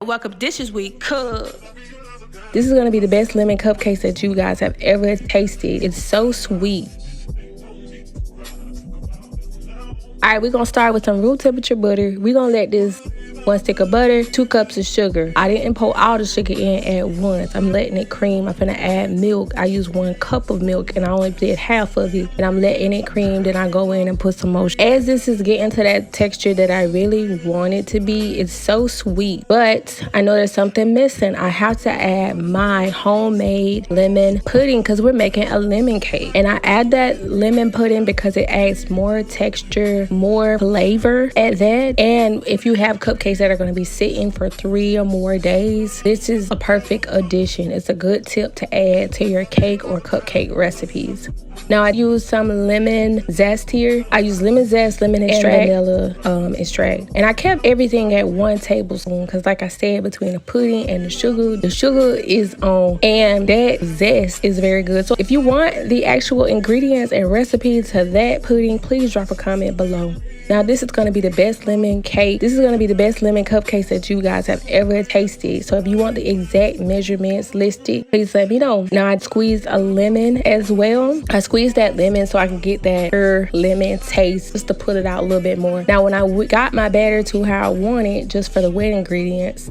Welcome dishes week. Cook. This is going to be the best lemon cupcakes that you guys have ever tasted. It's so sweet. All right, we're going to start with some room temperature butter. We're going to let this 1 stick of butter, 2 cups of sugar. I didn't pour all the sugar in at once. I'm letting it cream. I'm finna add milk. I use 1 cup of milk and I only did half of it. And I'm letting it cream. Then I go in and put some more. As this is getting to that texture that I really want it to be, it's so sweet. But I know there's something missing. I have to add my homemade lemon pudding because we're making a lemon cake. And I add that lemon pudding because it adds more texture, more flavor at that. And if you have cupcakes that are going to be sitting for 3 or more days, this is a perfect addition. It's a good tip to add to your cake or cupcake recipes. Now I use some lemon zest here. I use lemon zest, lemon extract, and vanilla extract. And I kept everything at 1 tablespoon because like I said, between the pudding and the sugar is on. And that zest is very good. So if you want the actual ingredients and recipe to that pudding, please drop a comment below. Now this is going to be the best lemon cake. This is going to be the best lemon cupcakes that you guys have ever tasted. So if you want the exact measurements listed, please let me know. Now I squeezed a lemon as well. I squeezed that lemon so I can get that lemon taste just to put it out a little bit more. Now when I got my batter to how I want it, just for the wet ingredients,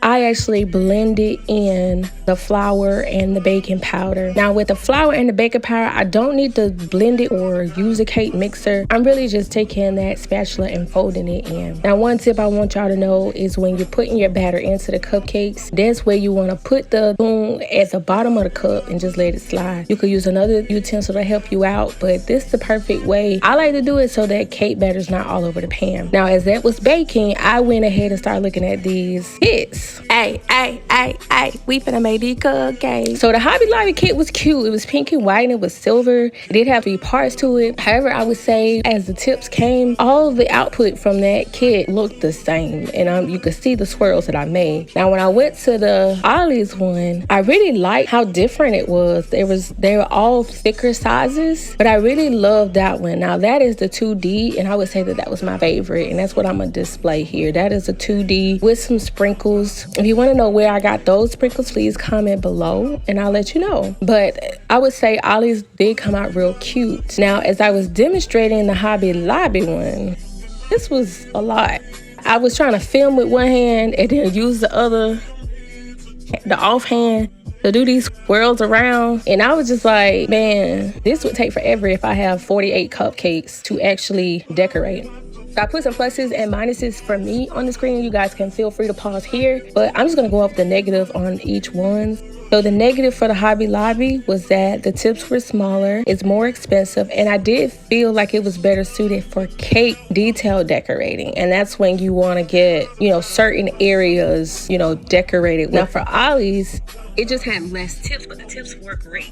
I actually blended in the flour and the baking powder. Now with the flour and the baking powder, I don't need to blend it or use a cake mixer. I'm really just taking that spatula and folding it in. Now one tip I want y'all to know is when you're putting your batter into the cupcakes, that's where you want to put the spoon at the bottom of the cup and just let it slide. You could use another utensil to help you out, but this is the perfect way I like to do it so that cake batter's not all over the pan. Now as that was baking, I went ahead and started looking at these kits. Hey, we finna make these cupcakes. So the Hobby Lobby kit was cute. It was pink and white and it was silver. It did have 3 parts to it. However, I would say as the tips came, all of the output from that kit looked the same. And you could see the swirls that I made. Now, when I went to the Ollie's one, I really liked how different it was. They were all thicker sizes, but I really loved that one. Now, that is the 2D, and I would say that was my favorite. And that's what I'm gonna display here. That is a 2D with some sprinkles. If you want to know where I got those sprinkles, please comment below and I'll let you know. But I would say Ollie's did come out real cute. Now, as I was demonstrating the Hobby Lobby one, this was a lot. I was trying to film with one hand and then use the offhand to do these swirls around. And I was just like, man, this would take forever if I have 48 cupcakes to actually decorate. So I put some pluses and minuses for me on the screen. You guys can feel free to pause here, but I'm just gonna go off the negative on each one. So the negative for the Hobby Lobby was that the tips were smaller, it's more expensive, and I did feel like it was better suited for cake detail decorating. And that's when you wanna get, certain areas, decorated. Now for Ollie's, it just had less tips, but the tips were great.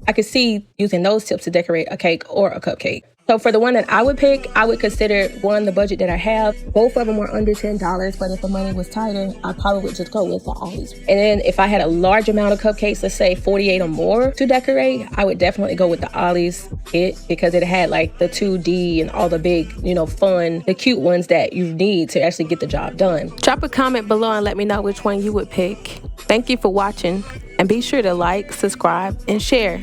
I could see using those tips to decorate a cake or a cupcake. So for the one that I would pick, I would consider the budget that I have. Both of them were under $10, but if the money was tighter, I probably would just go with the Ollie's. And then if I had a large amount of cupcakes, let's say 48 or more to decorate, I would definitely go with the Ollie's kit because it had like the 2D and all the big, fun, the cute ones that you need to actually get the job done. Drop a comment below and let me know which one you would pick. Thank you for watching, and be sure to like, subscribe, and share.